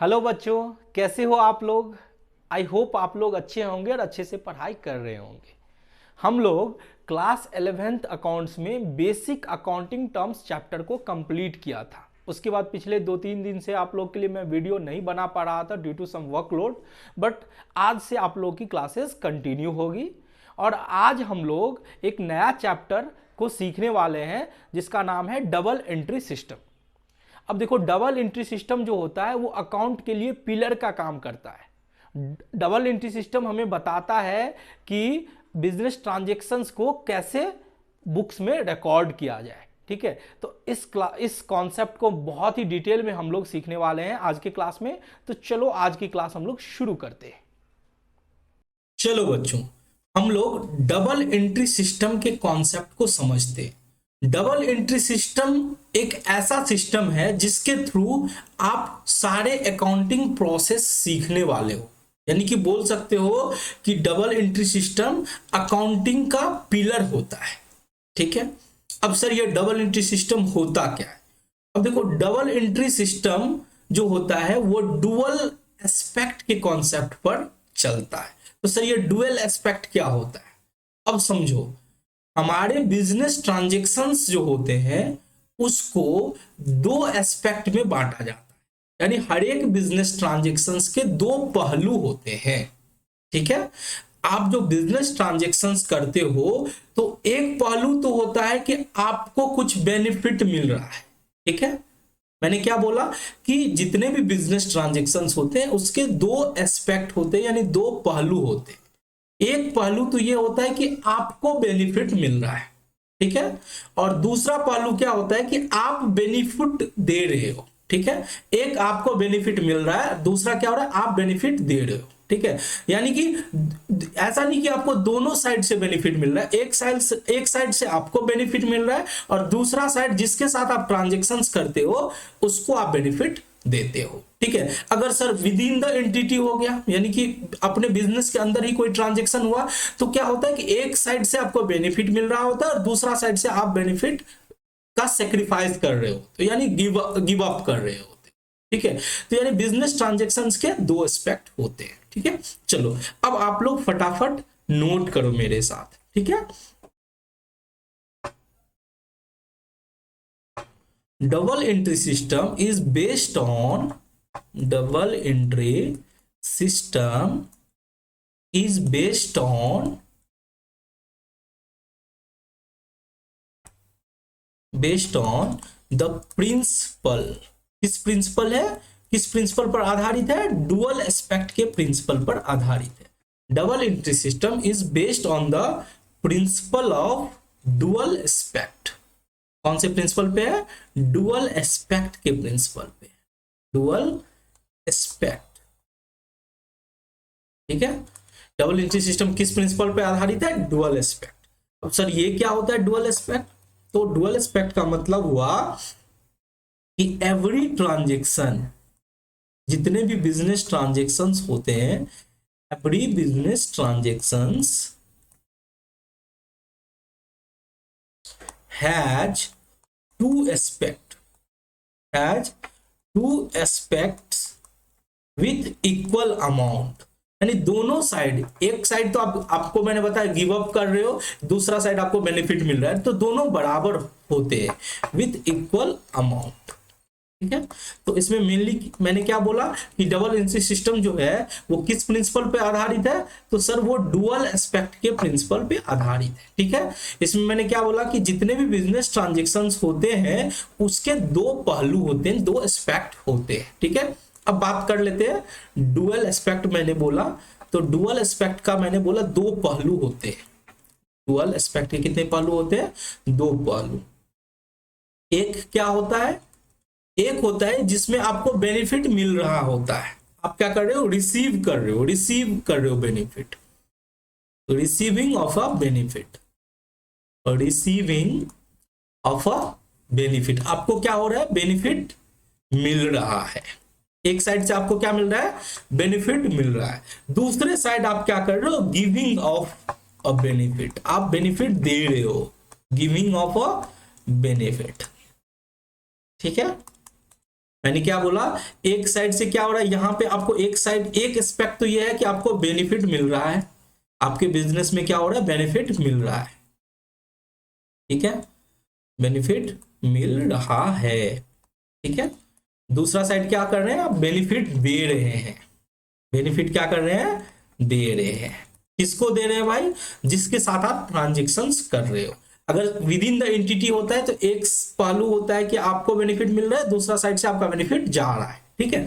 Hello बच्चों, कैसे हो आप लोग। आई होप आप लोग अच्छे होंगे और अच्छे से पढ़ाई कर रहे होंगे। हम लोग क्लास 11th अकाउंट्स में बेसिक अकाउंटिंग टर्म्स चैप्टर को कंप्लीट किया था। उसके बाद पिछले 2-3 दिन से आप लोग के लिए मैं वीडियो नहीं बना पा रहा था due to some workload, but आज से आप लोग की क्लासेस कंटिन्यू होगी और आज हम लोग एक नया चैप्टर को सीखने वाले हैं जिसका नाम है डबल एंट्री सिस्टम। अब देखो, डबल एंट्री सिस्टम जो होता है वो अकाउंट के लिए पिलर का काम करता है। डबल एंट्री सिस्टम हमें बताता है कि बिजनेस ट्रांजेक्शन्स को कैसे बुक्स में रिकॉर्ड किया जाए। ठीक है, तो इस कॉन्सेप्ट को बहुत ही डिटेल में हम लोग सीखने वाले हैं आज के क्लास में। तो चलो आज की क्लास हम लोग शुरू करते हैं। चलो बच्चों, हम लोग डबल एंट्री सिस्टम के कॉन्सेप्ट को समझते हैं। डबल एंट्री सिस्टम एक ऐसा सिस्टम है जिसके थ्रू आप सारे अकाउंटिंग प्रोसेस सीखने वाले हो। यानी कि बोल सकते हो कि डबल एंट्री सिस्टम अकाउंटिंग का पिलर होता है। ठीक है, अब सर ये डबल एंट्री सिस्टम होता क्या है? अब देखो, डबल एंट्री सिस्टम जो होता है वो डुअल एस्पेक्ट के कॉन्सेप्ट पर चलता है। तो सर ये डुअल एस्पेक्ट क्या होता है? अब समझो, हमारे बिजनेस ट्रांजेक्शन्स जो होते हैं उसको दो एस्पेक्ट में बांटा जाता है। यानी हर एक बिजनेस ट्रांजेक्शन्स के दो पहलू होते हैं। ठीक है, आप जो बिजनेस ट्रांजेक्शन्स करते हो तो एक पहलू तो होता है कि आपको कुछ बेनिफिट मिल रहा है। ठीक है, मैंने क्या बोला कि जितने भी बिजनेस ट्रांजेक्शन्स होते हैं उसके दो एस्पेक्ट होते हैं, यानी दो पहलू होते हैं। एक पहलू तो ये होता है कि आपको बेनिफिट मिल रहा है। ठीक है, और दूसरा पहलू क्या होता है कि आप बेनिफिट दे रहे हो। ठीक है, एक आपको बेनिफिट मिल रहा है, दूसरा क्या हो रहा है, आप बेनिफिट दे रहे हो। ठीक है, यानी कि ऐसा नहीं कि आपको दोनों साइड से बेनिफिट मिल रहा है, एक साइड से आपको बेनिफिट मिल रहा है और दूसरा साइड जिसके साथ आप ट्रांजेक्शन्स करते हो उसको आप बेनिफिट देते हो। ठीक है, अगर sir with in the entity हो गया, यानी कि अपने बिजनेस के अंदर ही कोई ट्रांजेक्शन हुआ, तो क्या होता है कि एक साइड से आपको बेनिफिट मिल रहा होता है और दूसरा साइड से आप बेनिफिट का सेक्रीफाइस कर रहे हो, तो यानी गिव अप कर रहे होते। ठीक है, तो यानी बिजनेस ट्रांजेक्शन्स के दो एस्पेक्ट होते हैं। ठीक है, चलो अब आप लोग फटाफट नोट करो मेरे साथ। ठीक है, double entry system is based on double entry system is based on the principle। किस प्रिंसिपल है, किस प्रिंसिपल पर आधारित है? डुअल एस्पेक्ट के प्रिंसिपल पर आधारित है। Double entry system is based on the principle of dual aspect. कौन से प्रिंसिपल पे है? डुअल एस्पेक्ट के प्रिंसिपल पे। Dual aspect. ठीक है, डबल एंट्री सिस्टम किस प्रिंसिपल पे आधारित है? Dual aspect. अब सर ये क्या होता है डुअल एस्पेक्ट? तो डुअल एस्पेक्ट का मतलब हुआ कि एवरी ट्रांजेक्शन, जितने भी बिजनेस ट्रांजेक्शन्स होते हैं, every business transactions has to aspect, has two aspects with equal amount. यानी दोनों साइड, एक साइड तो आपको मैंने बताया गिव अप कर रहे हो, दूसरा साइड आपको बेनिफिट मिल रहा है, तो दोनों बराबर होते हैं विथ इक्वल अमाउंट। ठीक है, तो इसमें मेनली मैंने क्या बोला कि डबल एंट्री सिस्टम जो है वो किस प्रिंसिपल पे आधारित है? तो सर वो डुअल एस्पेक्ट के प्रिंसिपल पे आधारित है। ठीक है, इसमें मैंने क्या बोला कि जितने भी बिजनेस ट्रांजेक्शन्स होते हैं उसके दो पहलू होते हैं, दो एस्पेक्ट होते हैं। ठीक है, अब बात कर लेते हैं डुअल एस्पेक्ट। मैंने बोला तो डुअल एस्पेक्ट का मैंने बोला दो पहलू होते हैं। डुअल एस्पेक्ट के कितने पहलू होते हैं? दो पहलू। एक क्या होता है? एक होता है जिसमें आपको बेनिफिट मिल रहा होता है, आप क्या कर रहे हो? रिसीव कर रहे हो, रिसीव कर रहे हो benefit. Receiving of a benefit, receiving of a benefit, आपको क्या हो रहा है? बेनिफिट मिल रहा है। एक साइड से आपको क्या मिल रहा है? बेनिफिट मिल रहा है। दूसरे साइड आप क्या कर रहे हो? गिविंग ऑफ अ बेनिफिट, आप बेनिफिट दे रहे हो, गिविंग ऑफ अ बेनिफिट। ठीक है, मैंने क्या बोला, एक साइड से क्या हो रहा है, यहां पे आपको एक साइड, एक एस्पेक्ट तो ये है कि आपको बेनिफिट मिल रहा है, आपके बिजनेस में क्या हो रहा है, बेनिफिट मिल रहा है, ठीक है, बेनिफिट मिल रहा है, ठीक है। दूसरा साइड क्या कर रहे हैं, आप बेनिफिट दे रहे हैं, बेनिफिट क्या कर रहे हैं, दे रहे हैं। किसको दे रहे हैं भाई, जिसके साथ आप ट्रांजेक्शन्स कर रहे हो। अगर विद इन द एंटिटी होता है तो एक पहलू होता है कि आपको बेनिफिट मिल रहा है, दूसरा साइड से आपका बेनिफिट जा रहा है, ठीक है।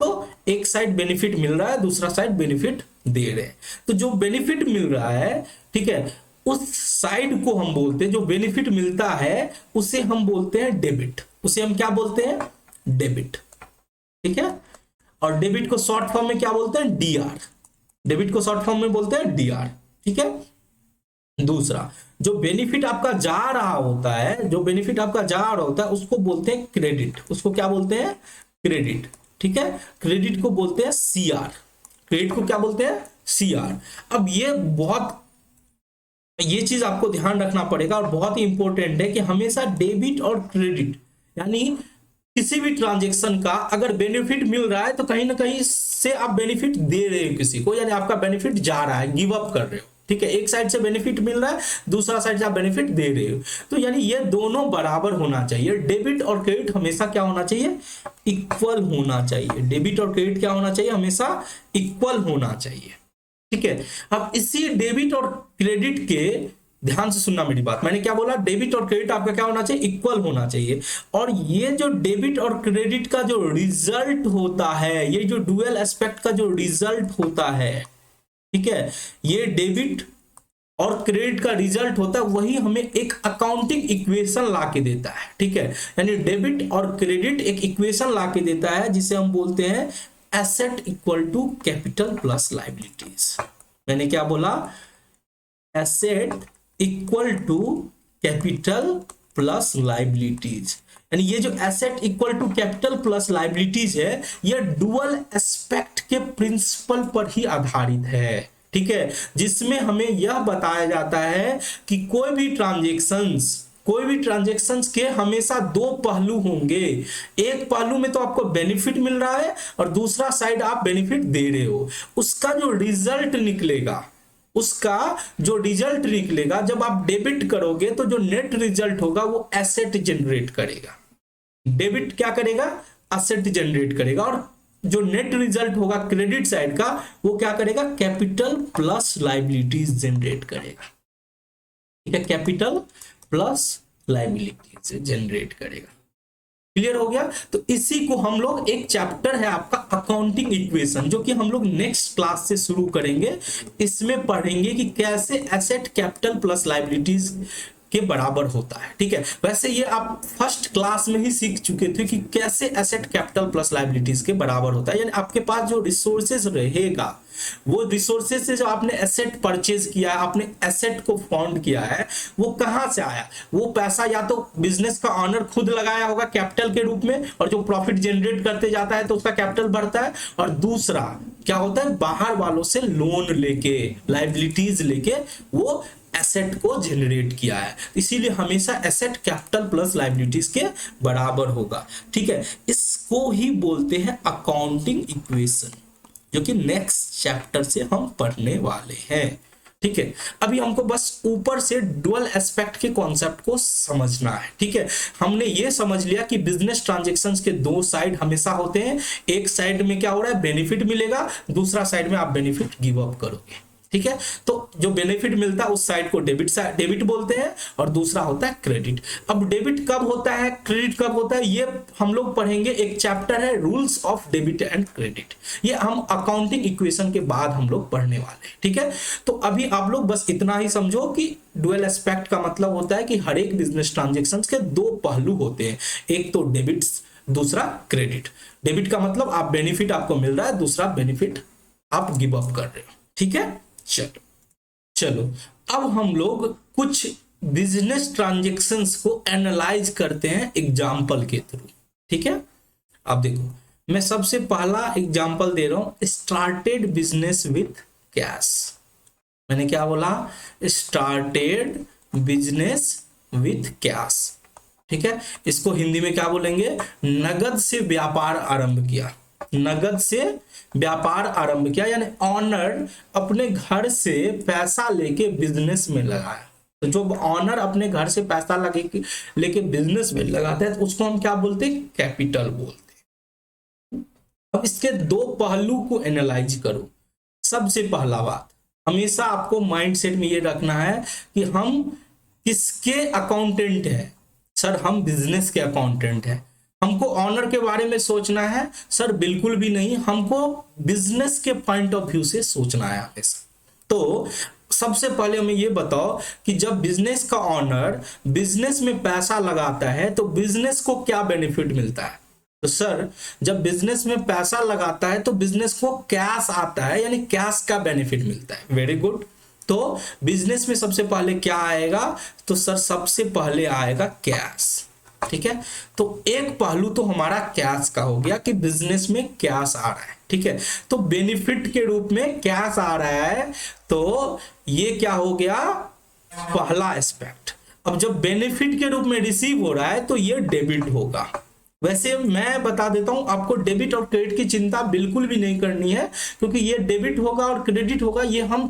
तो एक साइड बेनिफिट मिल रहा है, दूसरा साइड बेनिफिट दे रहे हैं। तो जो बेनिफिट मिल रहा है, ठीक है, उस साइड को हम बोलते हैं, जो बेनिफिट मिलता है उसे हम बोलते हैं डेबिट, उसे हम क्या बोलते हैं, डेबिट, ठीक है। और डेबिट को शॉर्ट फॉर्म में क्या बोलते हैं, डीआर, डेबिट को शॉर्ट फॉर्म में बोलते हैं डीआर, ठीक है। दूसरा, जो बेनिफिट आपका जा रहा होता है, जो बेनिफिट आपका जा रहा होता है उसको बोलते हैं क्रेडिट, उसको क्या बोलते हैं, क्रेडिट, ठीक है। क्रेडिट को बोलते हैं सीआर, क्रेडिट को क्या बोलते हैं, सीआर। अब ये चीज आपको ध्यान रखना पड़ेगा और बहुत ही इंपॉर्टेंट है कि हमेशा डेबिट और क्रेडिट, यानी किसी भी ट्रांजेक्शन का अगर बेनिफिट मिल रहा है तो कहीं ना कहीं से आप बेनिफिट दे रहे हो किसी को, यानी आपका बेनिफिट जा रहा है, गिव अप कर रहे हो, ठीक है। एक साइड से बेनिफिट मिल रहा है, दूसरा साइड से आप बेनिफिट दे रहे हो, तो यानी ये दोनों बराबर होना चाहिए। डेबिट और क्रेडिट हमेशा क्या होना चाहिए, इक्वल होना चाहिए। डेबिट और क्रेडिट क्या होना चाहिए, हमेशा इक्वल होना चाहिए, ठीक है। अब इसी डेबिट और क्रेडिट के, ध्यान से सुनना मेरी बात, मैंने क्या बोला, डेबिट और क्रेडिट आपका क्या होना चाहिए, इक्वल होना चाहिए। और ये जो डेबिट और क्रेडिट का जो रिजल्ट होता है, ये जो डुअल एस्पेक्ट का जो रिजल्ट होता है, ठीक है, ये डेबिट और क्रेडिट का रिजल्ट होता है, वही हमें एक अकाउंटिंग इक्वेशन ला के देता है, ठीक है। यानी डेबिट और क्रेडिट एक इक्वेशन ला के देता है जिसे हम बोलते हैं asset equal to capital plus liabilities. मैंने क्या बोला, asset equal to capital plus liabilities. यानी ये जो asset equal to capital plus liabilities है, ये डुअल एस्पेक्ट के प्रिंसिपल पर ही आधारित है, ठीक है। जिसमें हमें यह बताया जाता है कि कोई भी ट्रांजेक्शन्स के हमेशा दो पहलू होंगे। एक पहलू में तो आपको बेनिफिट मिल रहा है और दूसरा साइड आप बेनिफिट दे रहे हो। उसका जो रिजल्ट निकलेगा, जब आप डेबिट करोगे तो जो नेट रिजल्ट होगा वो एसेट जनरेट करेगा। डेबिट क्या करेगा, एसेट जनरेट करेगा, और जो नेट रिजल्ट होगा क्रेडिट साइड का, वो क्या करेगा, कैपिटल प्लस लायबिलिटीज जनरेट करेगा, ठीक है, कैपिटल प्लस लायबिलिटीज जनरेट करेगा। क्लियर हो गया। तो इसी को हम लोग, एक चैप्टर है आपका अकाउंटिंग इक्वेशन, जो कि हम लोग नेक्स्ट क्लास से शुरू करेंगे। इसमें पढ़ेंगे कि कैसे एसेट कैपिटल प्लस लायबिलिटीज के बराबर होता है, ठीक है। वैसे ये आप फर्स्ट क्लास में ही सीख चुके थे कि कैसे एसेट कैपिटल प्लस लायबिलिटीज के बराबर होता है। यानी आपके पास जो रिसोर्सेज रहेगा, वो रिसोर्सेज से जो आपने एसेट परचेज किया है, आपने एसेट को फाउंड किया है, वो कहां से आया, वो पैसा या तो बिजनेस का ऑनर खुद लगाया होगा कैपिटल के रूप में, और जो प्रॉफिट जनरेट करते जाता है तो उसका कैपिटल बढ़ता है, और दूसरा क्या होता है, बाहर वालों से लोन लेके, लायबिलिटीज लेके वो एसेट को जनरेट किया है। इसीलिए हमेशा एसेट कैपिटल प्लस लायबिलिटीज के बराबर होगा, ठीक है। इसको ही बोलते हैं अकाउंटिंग इक्वेशन, जो कि नेक्स्ट चैप्टर से हम पढ़ने वाले हैं, ठीक है। अभी हमको बस ऊपर से डुअल एस्पेक्ट के कॉन्सेप्ट को समझना है, ठीक है। हमने ये समझ लिया कि बिजनेस ट्रांजैक्शंस के दो साइड हमेशा होते हैं। एक साइड में क्या हो रहा है, बेनिफिट मिलेगा, दूसरा साइड में आप बेनिफिट गिव अप करोगे, ठीक है। तो जो बेनिफिट मिलता है उस साइड को डेबिट बोलते हैं, और दूसरा होता है क्रेडिट। अब डेबिट कब होता है, क्रेडिट कब होता है, ये हम लोग पढ़ेंगे। एक चैप्टर है rules of debit and credit, ये हम अकाउंटिंग इक्वेशन के बाद हम लोग पढ़ने वाले हैं, ठीक है। तो अभी आप लोग बस इतना ही समझो कि डुअल एस्पेक्ट का मतलब होता है कि हर एक बिजनेस ट्रांजेक्शन के दो पहलू होते हैं, एक तो डेबिट, दूसरा क्रेडिट। डेबिट का मतलब आप बेनिफिट आपको मिल रहा है, दूसरा बेनिफिट आप गिव अप कर रहे हो, ठीक है। चलो अब हम लोग कुछ बिजनेस ट्रांजैक्शंस को एनालाइज करते हैं एग्जाम्पल के थ्रू, ठीक है। अब देखो, मैं सबसे पहला एग्जाम्पल दे रहा हूं, स्टार्टेड बिजनेस विथ कैश। मैंने क्या बोला, स्टार्टेड बिजनेस विथ कैश। ठीक है, इसको हिंदी में क्या बोलेंगे, नगद से व्यापार आरंभ किया। नगद से व्यापार आरंभ किया यानी ऑनर अपने घर से पैसा लेके बिजनेस में लगाया। तो जो ऑनर अपने घर से पैसा लेके बिजनेस में लगाता है तो उसको हम क्या बोलते हैं, कैपिटल बोलते हैं। अब इसके दो पहलू को एनालाइज करो। सबसे पहला बात, हमेशा आपको माइंडसेट में ये रखना है कि हम किसके अकाउंटेंट हैं। सर हम बिजनेस के अकाउंटेंट हैं। हमको ऑनर के बारे में सोचना है? सर बिल्कुल भी नहीं, हमको बिजनेस के पॉइंट ऑफ व्यू से सोचना है हमेशा। तो सबसे पहले हमें ये बताओ कि जब बिजनेस का ऑनर बिजनेस में पैसा लगाता है तो बिजनेस को क्या बेनिफिट मिलता है। तो सर जब बिजनेस में पैसा लगाता है तो बिजनेस को कैश आता है यानी कैश का बेनिफिट मिलता है। Very good. तो बिजनेस में सबसे पहले क्या आएगा, तो सर सबसे पहले आएगा कैश। ठीक है, तो एक पहलू तो हमारा कैश का हो गया कि बिजनेस में कैश आ रहा है। ठीक है, तो बेनिफिट के रूप में कैश आ रहा है, तो ये क्या हो गया, पहला एस्पेक्ट। अब जब बेनिफिट के रूप में रिसीव हो रहा है तो ये डेबिट होगा। वैसे मैं बता देता हूं आपको, डेबिट और क्रेडिट की चिंता बिल्कुल भी नहीं करनी है, क्योंकि ये डेबिट होगा और क्रेडिट होगा ये हम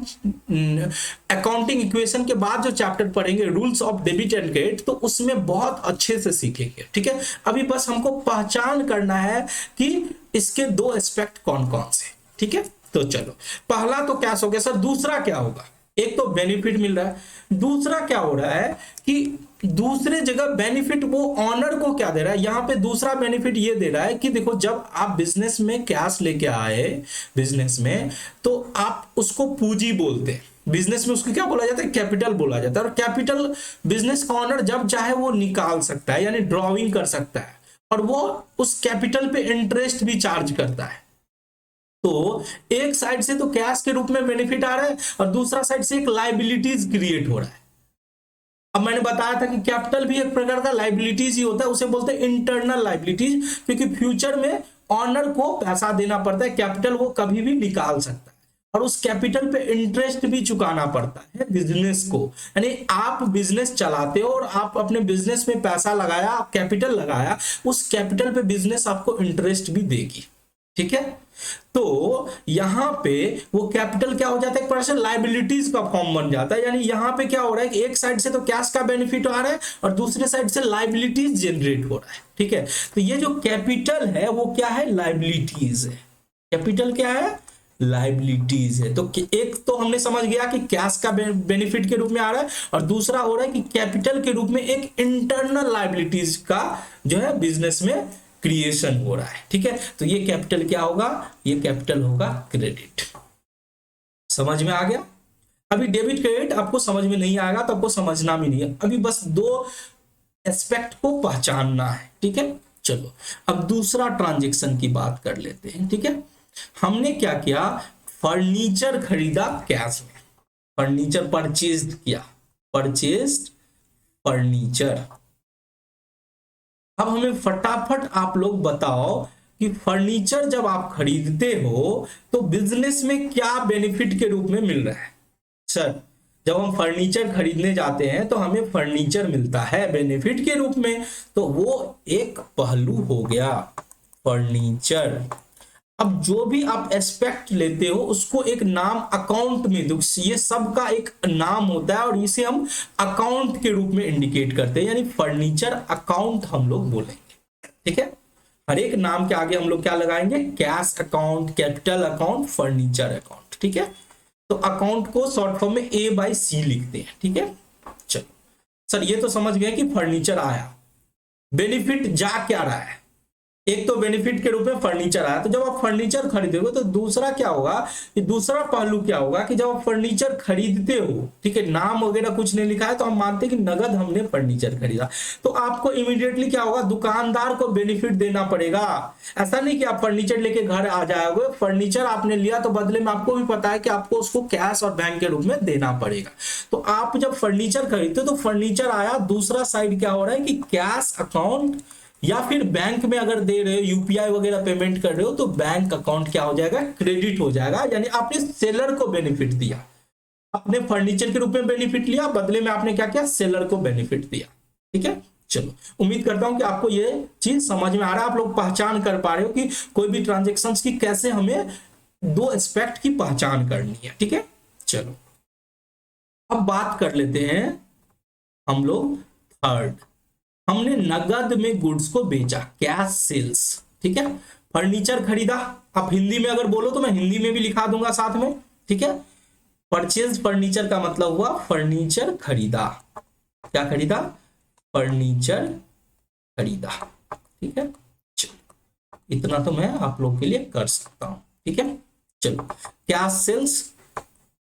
अकाउंटिंग इक्वेशन के बाद जो चैप्टर पढ़ेंगे, rules of debit and credit, तो उसमें बहुत अच्छे से सीखेंगे। ठीक है, अभी बस हमको पहचान करना है कि इसके दो एस्पेक्ट कौन कौन से। ठीक है, तो चलो, पहला तो कैश हो गया। सर दूसरा क्या होगा, एक तो बेनिफिट मिल रहा है, दूसरा क्या हो रहा है कि दूसरे जगह बेनिफिट वो ऑनर को क्या दे रहा है, यहां पे दूसरा बेनिफिट ये दे रहा है कि देखो जब आप बिजनेस में कैश लेके आए बिजनेस में, तो आप उसको पूंजी बोलते हैं। बिजनेस में उसको क्या बोला जाता है, कैपिटल बोला जाता है। और कैपिटल बिजनेस का ऑनर जब चाहे वो निकाल सकता है यानी ड्रॉइंग कर सकता है, और वो उस कैपिटल पे इंटरेस्ट भी चार्ज करता है। तो एक साइड से तो कैश के रूप में बेनिफिट आ रहा है और दूसरा साइड से एक लाइबिलिटीज क्रिएट हो रहा है। अब मैंने बताया था कि कैपिटल भी एक प्रकार का लाइबिलिटीज ही होता है, उसे बोलते हैं इंटरनल लाइबिलिटीज, क्योंकि फ्यूचर में ऑनर को पैसा देना पड़ता है, कैपिटल वो कभी भी निकाल सकता है और उस कैपिटल पे इंटरेस्ट भी चुकाना पड़ता है बिजनेस को। यानी आप बिजनेस चलाते हो और आप अपने बिजनेस में पैसा लगाया, आप कैपिटल लगाया, उस कैपिटल पे बिजनेस आपको इंटरेस्ट भी देगी। ठीक है, तो यहां पे वो कैपिटल क्या हो जाता है, एक प्रकार से लाइबिलिटीज का फॉर्म बन जाता है। यानी यहां पे क्या हो रहा है कि एक साइड से तो कैश का बेनिफिट आ रहा है और दूसरे साइड से लाइबिलिटीज जनरेट हो रहा है। ठीक है, तो ये जो कैपिटल है वो क्या है, लाइबिलिटीज है। कैपिटल क्या है, लाइबिलिटीज है। तो एक तो हमने समझ गया कि कैश का बेनिफिट के रूप में आ रहा है और दूसरा हो रहा है कि कैपिटल के रूप में एक इंटरनल लाइबिलिटीज का जो है बिजनेस में क्रिएशन हो रहा है। ठीक है, तो ये कैपिटल क्या होगा, ये कैपिटल होगा क्रेडिट। समझ में आ गया। अभी डेबिट क्रेडिट आपको समझ में नहीं आएगा तो आपको समझना भी नहीं है, अभी बस दो एस्पेक्ट को पहचानना है। ठीक है, चलो अब दूसरा ट्रांजैक्शन की बात कर लेते हैं। ठीक है, हमने क्या किया, फर्नीचर खरीदा कैश में, फर्नीचर परचेज किया, परचेज फर्नीचर। अब हमें फटाफट आप लोग बताओ कि फर्नीचर जब आप खरीदते हो तो बिजनेस में क्या बेनिफिट के रूप में मिल रहा है। सर जब हम फर्नीचर खरीदने जाते हैं तो हमें फर्नीचर मिलता है बेनिफिट के रूप में, तो वो एक पहलू हो गया फर्नीचर। अब जो भी आप एस्पेक्ट लेते हो उसको एक नाम अकाउंट में दो, ये सब का एक नाम होता है और इसे हम अकाउंट के रूप में इंडिकेट करते हैं, यानी फर्नीचर अकाउंट हम लोग बोलेंगे। ठीक है, हर एक नाम के आगे हम लोग क्या लगाएंगे, cash account, capital account, furniture account. ठीक है, तो अकाउंट को शॉर्ट फॉर्म में A/C लिखते हैं। ठीक है, चलो सर ये तो समझ गए कि फर्नीचर आया, बेनिफिट जा क्या रहा है, एक तो बेनिफिट के रूप में फर्नीचर आया। तो जब आप फर्नीचर खरीदोगे तो दूसरा क्या होगा कि दूसरा पहलू क्या होगा कि जब आप फर्नीचर खरीदते हो, ठीक है, नाम वगैरह कुछ नहीं लिखा है तो हम मानते हैं कि नगद हमने फर्नीचर खरीदा, तो आपको इमीडिएटली क्या होगा, दुकानदार को बेनिफिट देना पड़ेगा। ऐसा नहीं कि आप फर्नीचर लेके घर आ जाओगे, फर्नीचर आपने लिया तो बदले में आपको भी पता है कि आपको उसको कैश और बैंक के रूप में देना पड़ेगा। तो आप जब फर्नीचर खरीदते हो तो फर्नीचर आया, दूसरा साइड क्या हो रहा है कि कैश अकाउंट या फिर बैंक में अगर दे रहे हो, यूपीआई वगैरह पेमेंट कर रहे हो तो बैंक अकाउंट क्या हो जाएगा, क्रेडिट हो जाएगा। यानी आपने सेलर को बेनिफिट दिया, आपने फर्नीचर के रूप में बेनिफिट लिया, बदले में आपने क्या किया, सेलर को बेनिफिट दिया। ठीक है, चलो, उम्मीद करता हूं कि आपको ये चीज समझ में आ रहा है, आप लोग पहचान कर पा रहे हो कि कोई भी ट्रांजेक्शन्स की कैसे हमें दो एस्पेक्ट की पहचान करनी है। ठीक है, चलो अब बात कर लेते हैं हम लोग थर्ड। हमने नगद में गुड्स को बेचा, कैश सेल्स। ठीक है, फर्नीचर खरीदा, आप हिंदी में अगर बोलो तो मैं हिंदी में भी लिखा दूंगा साथ में। ठीक है, परचेज फर्नीचर का मतलब हुआ फर्नीचर खरीदा। क्या खरीदा? फर्नीचर खरीदा। ठीक है, चलो इतना तो मैं आप लोग के लिए कर सकता हूं। ठीक है, चलो कैश सेल्स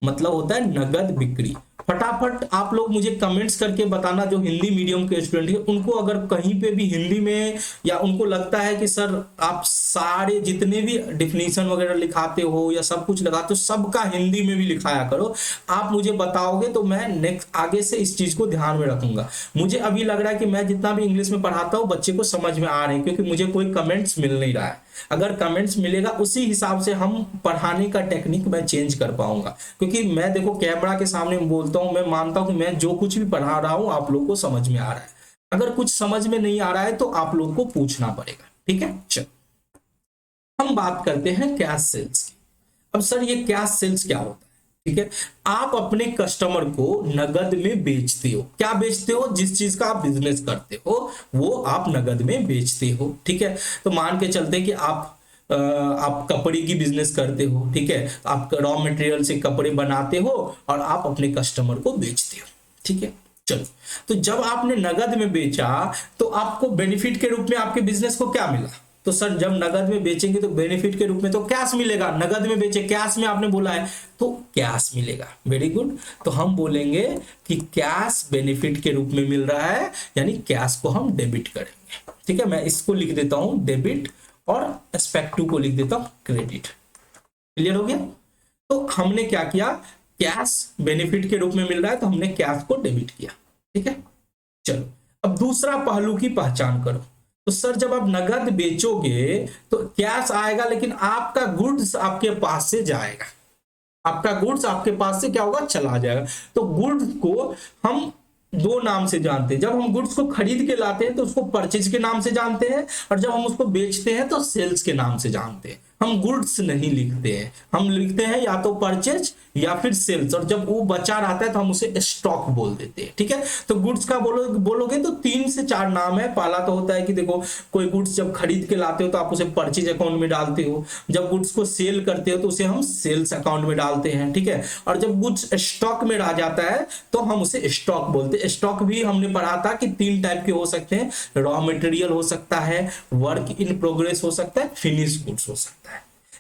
मतलब होता है नगद बिक्री। फटाफट आप लोग मुझे कमेंट्स करके बताना, जो हिंदी मीडियम के स्टूडेंट है उनको अगर कहीं पे भी हिंदी में या उनको लगता है कि सर आप सारे जितने भी डिफिनीशन वगैरह लिखाते हो या सब कुछ लगाते हो सबका हिंदी में भी लिखाया करो। आप मुझे बताओगे तो मैं नेक्स्ट आगे से इस चीज को ध्यान में रखूंगा। मुझे अभी लग रहा है कि मैं जितना भी इंग्लिश में पढ़ाता हूँ बच्चे को समझ में आ रहे हैं, क्योंकि मुझे कोई कमेंट्स मिल नहीं रहा है। अगर कमेंट्स मिलेगा उसी हिसाब से हम पढ़ाने का टेक्निक मैं चेंज कर पाऊंगा, क्योंकि मैं देखो कैमरा के सामने बोलता हूं, मैं मानता हूं कि मैं जो कुछ भी पढ़ा रहा हूं आप लोग को समझ में आ रहा है। अगर कुछ समझ में नहीं आ रहा है तो आप लोग को पूछना पड़ेगा। ठीक है, चलो हम बात करते हैं कैश सेल्स की। अब सर ये कैश सेल्स क्या होता है? ठीक है, आप अपने कस्टमर को नगद में बेचते हो। क्या बेचते हो? जिस चीज का आप बिजनेस करते हो वो आप नगद में बेचते हो। ठीक है, तो मान के चलते कि आप कपड़े की बिजनेस करते हो। ठीक है, आप रॉ मटेरियल से कपड़े बनाते हो और आप अपने कस्टमर को बेचते हो। ठीक है, चलो तो जब आपने नगद में बेचा तो आपको बेनिफिट के रूप में आपके बिजनेस को क्या मिला? तो सर जब नगद में बेचेंगे तो बेनिफिट के रूप में तो कैश मिलेगा। नगद में बेचे, कैश में आपने बोला है तो कैश मिलेगा। वेरी गुड, तो हम बोलेंगे कि कैश बेनिफिट के रूप में मिल रहा है, यानी कैश को हम डेबिट करेंगे। ठीक है, मैं इसको लिख देता हूं डेबिट और एस्पेक्ट 2 को लिख देता हूं क्रेडिट। क्लियर हो गया? तो हमने क्या किया, कैश बेनिफिट के रूप में मिल रहा है तो हमने कैश को डेबिट किया। ठीक है, चलो अब दूसरा पहलू की पहचान करो। तो सर जब आप नगद बेचोगे तो कैश आएगा, लेकिन आपका गुड्स आपके पास से जाएगा। आपका गुड्स आपके पास से क्या होगा, चला जाएगा। तो गुड्स को हम दो नाम से जानते हैं। जब हम गुड्स को खरीद के लाते हैं तो उसको परचेज के नाम से जानते हैं, और जब हम उसको बेचते हैं तो सेल्स के नाम से जानते हैं। हम गुड्स नहीं लिखते हैं, हम लिखते हैं या तो परचेज या फिर सेल्स, और जब वो बचा रहता है तो हम उसे स्टॉक बोल देते हैं। ठीक है, तो गुड्स का बोलोगे तो 3 से 4 नाम है। पहला तो होता है कि देखो कोई गुड्स जब खरीद के लाते हो तो आप उसे परचेज अकाउंट में डालते हो, जब गुड्स को सेल करते हो तो उसे हम सेल्स अकाउंट में डालते हैं। ठीक है, और जब गुड्स स्टॉक में रह जाता है तो हम उसे स्टॉक बोलते हैं। स्टॉक भी हमने पढ़ा था कि 3 टाइप के हो सकते हैं, रॉ मटेरियल हो सकता है, वर्क इन प्रोग्रेस हो सकता है, फिनिश गुड्स हो सकता है।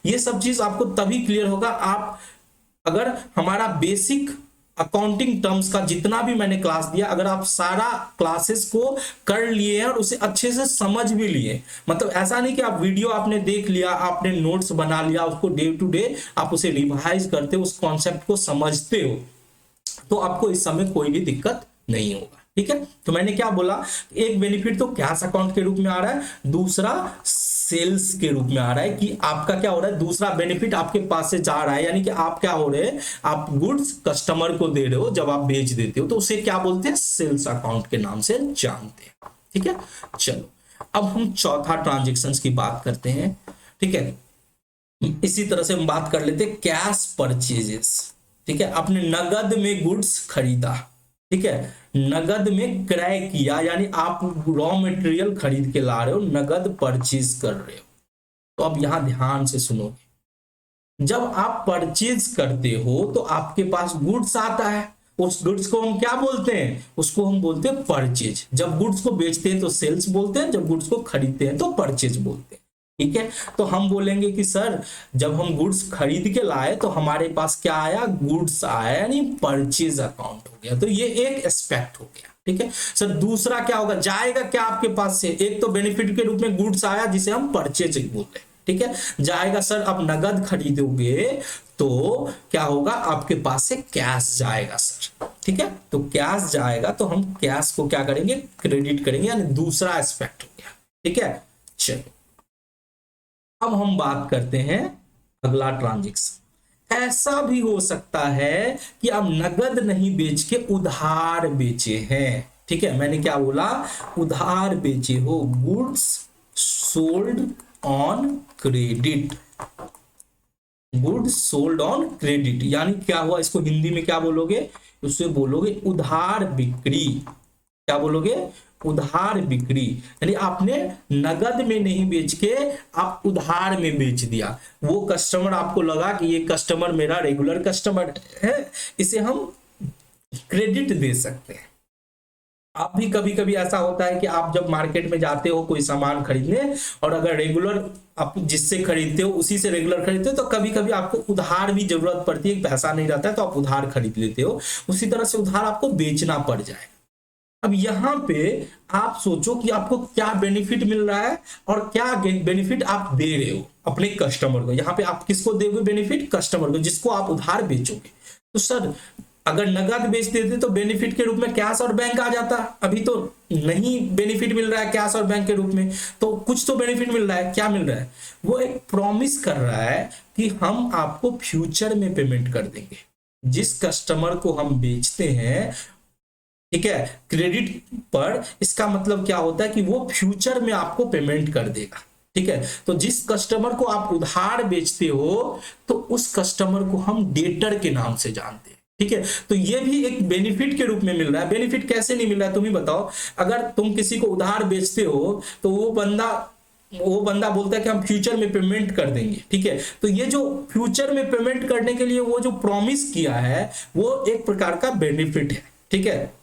ये सब चीज आपको तभी क्लियर होगा आप अगर हमारा बेसिक अकाउंटिंग टर्म्स का जितना भी मैंने क्लास दिया, अगर आप सारा क्लासेस को कर लिए हैं और उसे अच्छे से समझ भी लिए। मतलब ऐसा नहीं कि आप वीडियो आपने देख लिया, आपने नोट्स बना लिया, उसको डे टू डे आप उसे रिवाइज करते हो, उस कॉन्सेप्ट को समझते हो, तो आपको इस समय कोई भी दिक्कत नहीं होगा। ठीक है, तो मैंने क्या बोला, एक बेनिफिट तो कैश अकाउंट के रूप में आ रहा है, दूसरा सेल्स के रूप में आ रहा है कि आपका क्या हो रहा है, दूसरा बेनिफिट आपके पास से जा रहा है, यानी कि आप क्या हो रहे हैं, आप गुड्स कस्टमर को दे रहे हो जब आप बेच देते हो, तो उसे क्या बोलते हैं, सेल्स अकाउंट के नाम से जानते हैं। ठीक है, चलो अब हम चौथा ट्रांजेक्शन्स की बात करते हैं। ठीक है, इसी तरह से हम बात कर लेते हैं कैश परचेजेस। ठीक है, आपने नगद में गुड्स खरीदा। ठीक है, नगद में क्रय किया, यानी आप रॉ मटेरियल खरीद के ला रहे हो, नगद परचेज कर रहे हो। तो अब यहां ध्यान से सुनोगे, जब आप परचेज करते हो तो आपके पास गुड्स आता है, उस गुड्स को हम क्या बोलते हैं, उसको हम बोलते हैं परचेज। जब गुड्स को बेचते हैं तो सेल्स बोलते हैं, जब गुड्स को खरीदते हैं तो परचेज बोलते हैं। ठीक है, तो हम बोलेंगे कि सर जब हम गुड्स खरीद के लाए तो हमारे पास क्या आया, गुड्स आया, यानी परचेज अकाउंट हो गया। तो ये एक एस्पेक्ट हो गया। ठीक है सर, दूसरा क्या होगा, जाएगा क्या आपके पास से, एक तो बेनिफिट के रूप में गुड्स आया जिसे हम परचेज बोलते हैं। ठीक है, जाएगा सर आप नगद खरीदोगे तो क्या होगा, आपके पास से कैश जाएगा सर। ठीक है, तो कैश जाएगा तो हम कैश को क्या करेंगे, क्रेडिट करेंगे, यानी दूसरा एस्पेक्ट हो गया। ठीक है, चलो अब हम बात करते हैं अगला ट्रांजैक्शन। ऐसा भी हो सकता है कि आप नगद नहीं बेच के उधार बेचे हैं। ठीक है, मैंने क्या बोला, उधार बेचे हो, goods sold on credit, goods sold on credit, यानी क्या हुआ, इसको हिंदी में क्या बोलोगे, उससे बोलोगे उधार बिक्री। क्या बोलोगे, उधार बिक्री, यानी आपने नगद में नहीं बेच के आप उधार में बेच दिया। वो कस्टमर, आपको लगा कि ये कस्टमर मेरा रेगुलर कस्टमर है, इसे हम क्रेडिट दे सकते हैं। आप भी कभी कभी ऐसा होता है कि आप जब मार्केट में जाते हो कोई सामान खरीदने, और अगर रेगुलर आप जिससे खरीदते हो उसी से रेगुलर खरीदते हो, तो कभी कभी आपको उधार भी जरूरत पड़ती है, पैसा नहीं रहता है तो आप उधार खरीद लेते हो, उसी तरह से उधार आपको बेचना पड़ जाए। अब यहां पे आप सोचो कि आपको क्या बेनिफिट मिल रहा है और क्या बेनिफिट आप दे रहे हो अपने कस्टमर को। यहां पे आप किसको दोगे बेनिफिट, कस्टमर को, जिसको आप उधार बेचोगे। तो सर अगर नगद बेच देते तो बेनिफिट के रूप में कैश और बैंक आ जाता, अभी तो नहीं बेनिफिट मिल रहा है कैश और बैंक के रूप में, तो कुछ तो बेनिफिट मिल रहा है। क्या मिल रहा है, वो एक प्रॉमिस कर रहा है कि हम आपको फ्यूचर में पेमेंट कर देंगे। जिस कस्टमर को हम बेचते हैं, ठीक है, क्रेडिट पर, इसका मतलब क्या होता है कि वो फ्यूचर में आपको पेमेंट कर देगा। ठीक है, तो जिस कस्टमर को आप उधार बेचते हो तो उस कस्टमर को हम डेटर के नाम से जानते हैं। ठीक है, तो ये भी एक बेनिफिट के रूप में मिल रहा है। बेनिफिट कैसे नहीं मिल रहा है तुम ही बताओ। अगर तुम किसी को उधार बेचते हो तो वो बंदा बोलता है कि हम फ्यूचर में पेमेंट कर देंगे। ठीक है, तो ये जो फ्यूचर में पेमेंट करने के लिए वो जो प्रॉमिस किया है वो एक प्रकार का बेनिफिट है। ठीक है,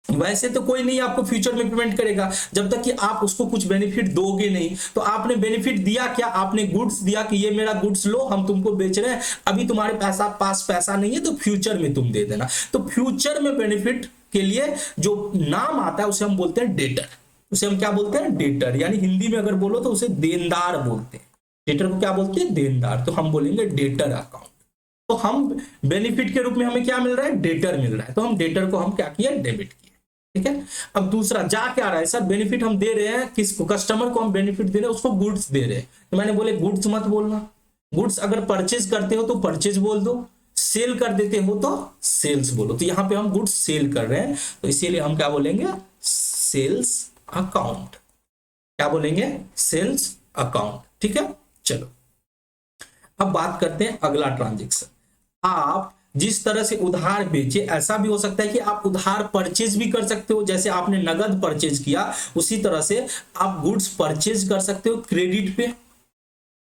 वैसे तो कोई नहीं आपको फ्यूचर में पेमेंट करेगा जब तक कि आप उसको कुछ बेनिफिट दोगे नहीं। तो आपने बेनिफिट दिया क्या, आपने गुड्स दिया कि ये मेरा गुड्स लो, हम तुमको बेच रहे हैं, अभी तुम्हारे पास पैसा नहीं है तो फ्यूचर में तुम दे देना। तो फ्यूचर में बेनिफिट के लिए जो नाम आता है उसे हम बोलते हैं डेटर। उसे हम क्या बोलते हैं, डेटर, यानी हिंदी में अगर बोलो तो उसे देनदार बोलते हैं। डेटर को क्या बोलते हैं, देनदार, तो हम बोलेंगे डेटर अकाउंट। तो हम बेनिफिट के रूप में हमें क्या मिल रहा है, डेटर मिल रहा है, तो हम डेटर को हम क्या किया, डेबिट किया। ठीक है, अब दूसरा जा क्या रहा है, सर बेनिफिट हम दे रहे हैं किसको, कस्टमर को हम बेनिफिट दे रहे हैं, उसको गुड्स दे रहे हैं। तो मैंने बोले गुड्स मत बोलना, गुड्स अगर परचेज करते हो तो परचेज बोल दो, सेल कर देते हो तो सेल्स बोलो। तो यहां पे हम गुड्स सेल कर रहे हैं तो इसीलिए हम क्या बोलेंगे, सेल्स अकाउंट। क्या बोलेंगे, सेल्स अकाउंट। ठीक है, चलो अब बात करते हैं अगला ट्रांजेक्शन। आप जिस तरह से उधार बेचे, ऐसा भी हो सकता है कि आप उधार परचेज भी कर सकते हो, जैसे आपने नगद परचेज किया उसी तरह से आप गुड्स परचेज कर सकते हो क्रेडिट पे,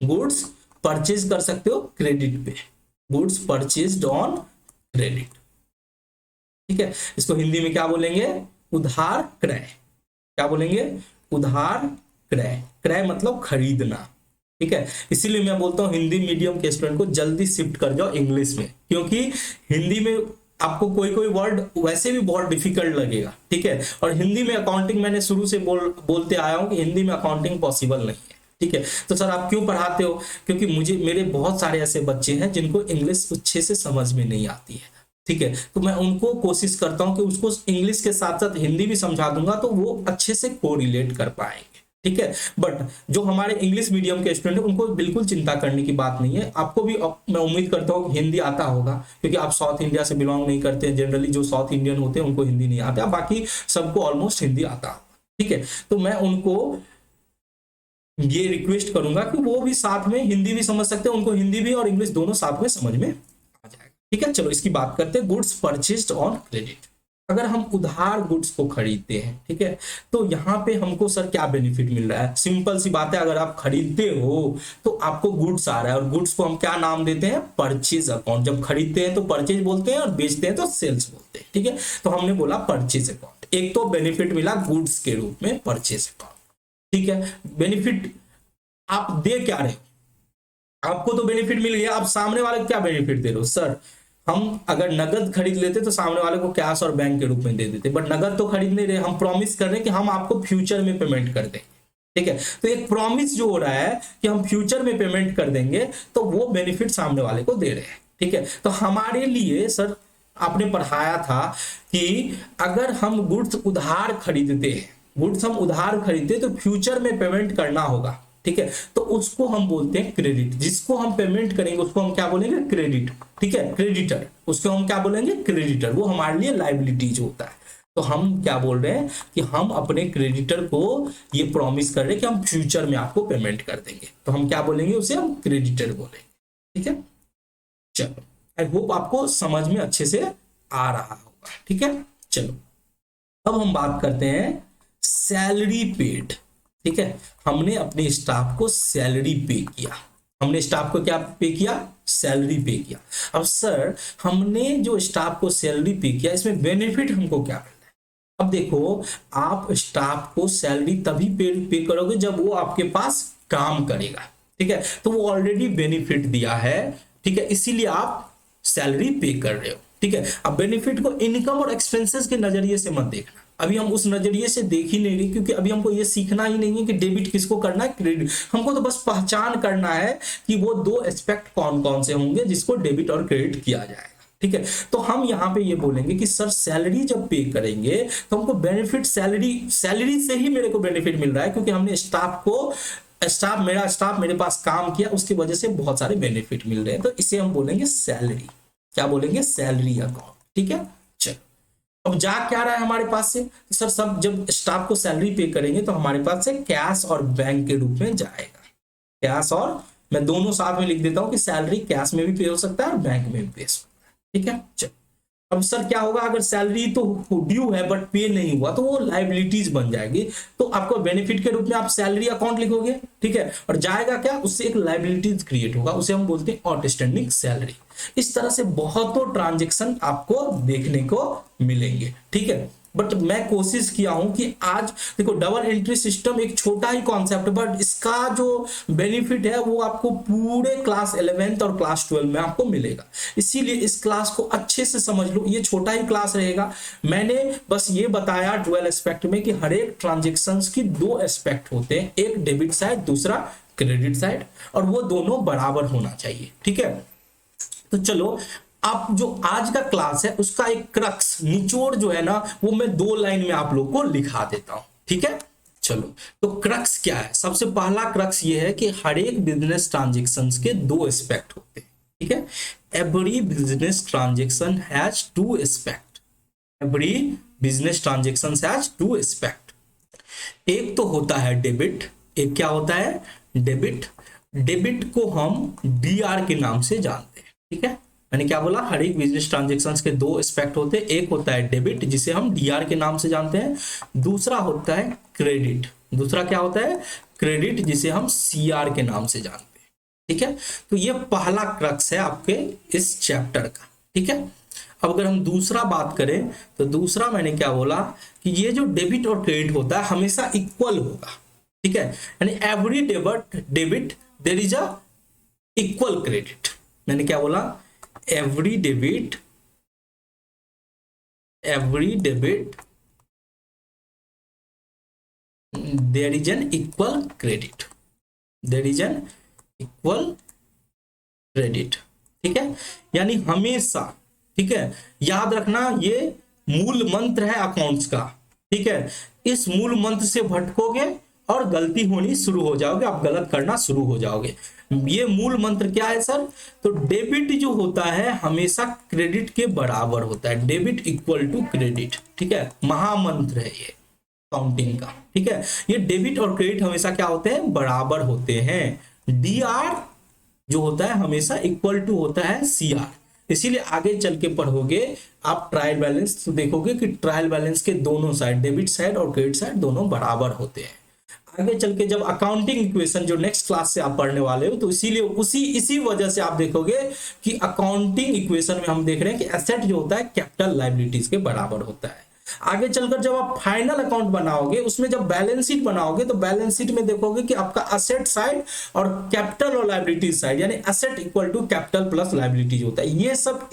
गुड्स परचेज कर सकते हो क्रेडिट पे, गुड्स परचेज्ड ऑन क्रेडिट। ठीक है, इसको हिंदी में क्या बोलेंगे, उधार क्रय। क्या बोलेंगे, उधार क्रय। क्रय मतलब खरीदना। ठीक है, इसीलिए मैं बोलता हूं हिंदी मीडियम के स्टूडेंट को जल्दी शिफ्ट कर जाओ इंग्लिश में, क्योंकि हिंदी में आपको कोई कोई वर्ड वैसे भी बहुत डिफिकल्ट लगेगा। ठीक है, और हिंदी में अकाउंटिंग मैंने शुरू से बोलते आया हूं कि हिंदी में अकाउंटिंग पॉसिबल नहीं है। ठीक है, तो सर आप क्यों पढ़ाते हो, क्योंकि मेरे बहुत सारे ऐसे बच्चे हैं जिनको इंग्लिश अच्छे से समझ में नहीं आती है। ठीक है, तो मैं उनको कोशिश करता हूं कि उसको इंग्लिश के साथ साथ हिंदी भी समझा दूंगा तो वो अच्छे से कोरिलेट कर पाएंगे। ठीक है, बट जो हमारे इंग्लिश मीडियम के स्टूडेंट हैं उनको बिल्कुल चिंता करने की बात नहीं है। आपको भी मैं उम्मीद करता हूँ हिंदी आता होगा, क्योंकि आप साउथ इंडिया से बिलोंग नहीं करते हैं। जनरली जो साउथ इंडियन होते हैं उनको हिंदी नहीं आता, बाकी सबको ऑलमोस्ट हिंदी आता होगा। ठीक है, तो मैं उनको ये रिक्वेस्ट करूंगा कि वो भी साथ में हिंदी भी समझ सकते हैं, उनको हिंदी भी और इंग्लिश दोनों साथ में समझ में आ जाएगा। ठीक है, चलो इसकी बात करते हैं, गुड्स परचेज्ड ऑन क्रेडिट। अगर हम उधार गुड्स को खरीदते हैं, ठीक है, तो यहां पे हमको सर क्या बेनिफिट मिल रहा है, सिंपल सी बात है, अगर आप खरीदते हो तो आपको गुड्स आ रहा है, और गुड्स को हम क्या नाम देते हैं, परचेज अकाउंट। जब खरीदते हैं तो परचेज बोलते हैं और बेचते हैं तो सेल्स बोलते हैं। ठीक है, तो हमने बोला परचेज अकाउंट। एक तो बेनिफिट मिला गुड्स के रूप में, परचेज अकाउंट। ठीक है, बेनिफिट आप दे क्या रहे हो, आपको तो बेनिफिट मिल गया, आप सामने वाले को क्या बेनिफिट दे रहे हो, सर हम अगर नगद खरीद लेते तो सामने वाले को कैश और बैंक के रूप में दे देते, बट नगद तो खरीद नहीं रहे, हम प्रॉमिस कर रहे हैं कि हम आपको फ्यूचर में पेमेंट कर देंगे। ठीक है, तो एक प्रॉमिस जो हो रहा है कि हम फ्यूचर में पेमेंट कर देंगे, तो वो बेनिफिट सामने वाले को दे रहे हैं। ठीक है, तो हमारे लिए सर आपने पढ़ाया था कि अगर हम गुड्स उधार खरीदते हैं, गुड्स हम उधार खरीदते तो फ्यूचर में पेमेंट करना होगा। ठीक है, तो उसको हम बोलते हैं क्रेडिट। जिसको हम पेमेंट करेंगे उसको हम क्या बोलेंगे, क्रेडिट। ठीक है, क्रेडिटर, उसको हम क्या बोलेंगे, क्रेडिटर। वो हमारे लिए लायबिलिटीज होता है। तो हम क्या बोल रहे हैं कि हम अपने क्रेडिटर को ये प्रॉमिस कर रहे हैं कि हम फ्यूचर में आपको पेमेंट कर देंगे, तो हम क्या बोलेंगे उसे, हम क्रेडिटर बोलेंगे। ठीक है, चलो आई होप आपको समझ में अच्छे से आ रहा होगा। ठीक है, चलो अब हम बात करते हैं सैलरी पेड। ठीक है, हमने अपने स्टाफ को सैलरी पे किया, हमने स्टाफ को क्या पे किया, सैलरी पे किया। अब सर हमने जो स्टाफ को सैलरी पे किया, इसमें बेनिफिट हमको क्या करना है। अब देखो, आप स्टाफ को सैलरी तभी पे करोगे जब वो आपके पास काम करेगा। ठीक है, तो वो ऑलरेडी बेनिफिट दिया है। ठीक है, इसीलिए आप सैलरी पे कर रहे हो। ठीक है, अब बेनिफिट को इनकम और एक्सपेंसेस के नजरिए से मत देखना, अभी हम उस नजरिए से देख ही नहीं रहे, क्योंकि अभी हमको ये सीखना ही नहीं है कि डेबिट किसको करना है, क्रेडिट। हमको तो बस पहचान करना है कि वो दो एस्पेक्ट कौन कौन से होंगे जिसको डेबिट और क्रेडिट किया जाएगा। ठीक है, तो हम यहाँ पे ये बोलेंगे कि सर सैलरी जब पे करेंगे तो हमको बेनिफिट सैलरी से ही मेरे को बेनिफिट मिल रहा है, क्योंकि हमने मेरा स्टाफ मेरे पास काम किया, उसकी वजह से बहुत सारे बेनिफिट मिल रहे हैं, तो इसे हम बोलेंगे सैलरी। क्या बोलेंगे, सैलरी अकाउंट। ठीक है, चलो अब जा क्या रहा है हमारे पास से, सर सब जब स्टाफ को सैलरी पे करेंगे तो हमारे पास से कैश और बैंक के रूप में जाएगा। कैश और, मैं दोनों साथ में लिख देता हूं कि सैलरी कैश में भी पे हो सकता है और बैंक में भी पे हो सकता है। ठीक है, चलो अब सर क्या होगा, अगर सैलरी तो ड्यू है बट पे नहीं हुआ तो वो लाइबिलिटीज बन जाएगी, तो आपको बेनिफिट के रूप में आप सैलरी अकाउंट लिखोगे। ठीक है, और जाएगा क्या, उससे एक लाइबिलिटीज क्रिएट होगा, उसे हम बोलते हैं आउटस्टैंडिंग सैलरी। इस तरह से बहुतों ट्रांजेक्शन आपको देखने को मिलेंगे। ठीक है, बट मैं कोशिश किया हूं कि आज देखो, डबल एंट्री सिस्टम एक छोटा ही कॉन्सेप्ट है, बट इसका जो बेनिफिट है वो आपको पूरे क्लास 11th और क्लास 12 में आपको मिलेगा। इसीलिए इस क्लास को अच्छे से समझ लो, ये छोटा ही क्लास रहेगा। मैंने बस ये बताया डुअल एस्पेक्ट में कि हर एक ट्रांजेक्शन्स की दो एस्पेक्ट होते हैं, एक डेबिट साइड, दूसरा क्रेडिट साइड, और वो दोनों बराबर होना चाहिए। ठीक है, तो चलो आप जो आज का क्लास है उसका एक क्रक्स, निचोड़ जो है ना, वो मैं 2 लाइन में आप लोग को लिखा देता हूं। ठीक है, चलो तो क्रक्स क्या है, सबसे पहला क्रक्स ये है कि हर एक बिजनेस ट्रांजेक्शन्स के दो एस्पेक्ट होते हैं। ठीक है, every business transaction has to aspect, every business transaction has to aspect. एक तो होता है डेबिट, एक क्या होता है, डेबिट। डेबिट को हम डीआर के नाम से जानते हैं। ठीक है, मैंने क्या बोला, हर एक बिजनेस ट्रांजेक्शन्स के दो एस्पेक्ट होते हैं, एक होता है डेबिट जिसे हम डीआर के नाम से जानते हैं, दूसरा होता है क्रेडिट। दूसरा क्या होता है, क्रेडिट, जिसे हम सीआर के नाम से जानते हैं। ठीक है, तो ये पहला क्रक्स है आपके इस चैप्टर का। ठीक है, अब अगर हम दूसरा बात करें तो दूसरा मैंने क्या बोला कि ये जो डेबिट और क्रेडिट होता है हमेशा इक्वल होगा। ठीक है, यानी every debit there is a equal credit. मैंने क्या बोला, every debit there is an equal credit, there is an equal credit। ठीक है, यानी हमेशा, ठीक है, याद रखना ये मूल मंत्र है अकाउंट्स का। ठीक है, इस मूल मंत्र से भटकोगे और गलती होनी शुरू हो जाओगे, आप गलत करना शुरू हो जाओगे। ये मूल मंत्र क्या है सर, तो डेबिट जो होता है हमेशा क्रेडिट के बराबर होता है, डेबिट इक्वल टू क्रेडिट। ठीक है, महामंत्र है ये काउंटिंग का। ठीक है, ये डेबिट और क्रेडिट हमेशा क्या होते हैं, बराबर होते हैं। डीआर जो होता है हमेशा इक्वल टू होता है सीआर। इसीलिए आगे चल के पढ़ोगे आप ट्रायल बैलेंस तो देखोगे कि ट्रायल बैलेंस के दोनों साइड, डेबिट साइड और क्रेडिट साइड दोनों बराबर होते हैं। आगे चल के जब अकाउंटिंग इक्वेशन जो नेक्स्ट क्लास से आप पढ़ने वाले हो, तो इसीलिए इसी वजह से आप देखोगे कि अकाउंटिंग इक्वेशन में हम देख रहे हैं कि एसेट जो होता है कैपिटल लायबिलिटीज के बराबर होता है। आगे चलकर जब आप फाइनल अकाउंट बनाओगे, उसमें जब बैलेंस शीट बनाओगे तो बैलेंस शीट में देखोगे कि आपका असेट साइड और कैपिटल और लायबिलिटीज साइड, यानी asset equal to capital plus liabilities होता है। ये सब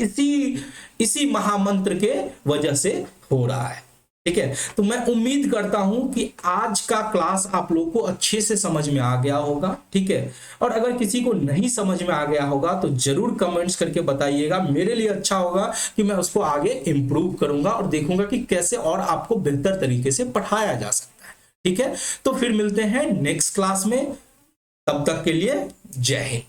इसी महामंत्र के वजह से हो रहा है। ठीक है, तो मैं उम्मीद करता हूं कि आज का क्लास आप लोग को अच्छे से समझ में आ गया होगा। ठीक है, और अगर किसी को नहीं समझ में आ गया होगा तो जरूर कमेंट्स करके बताइएगा, मेरे लिए अच्छा होगा कि मैं उसको आगे इंप्रूव करूंगा और देखूंगा कि कैसे और आपको बेहतर तरीके से पढ़ाया जा सकता है। ठीक है, तो फिर मिलते हैं नेक्स्ट क्लास में, तब तक के लिए जय हिंद।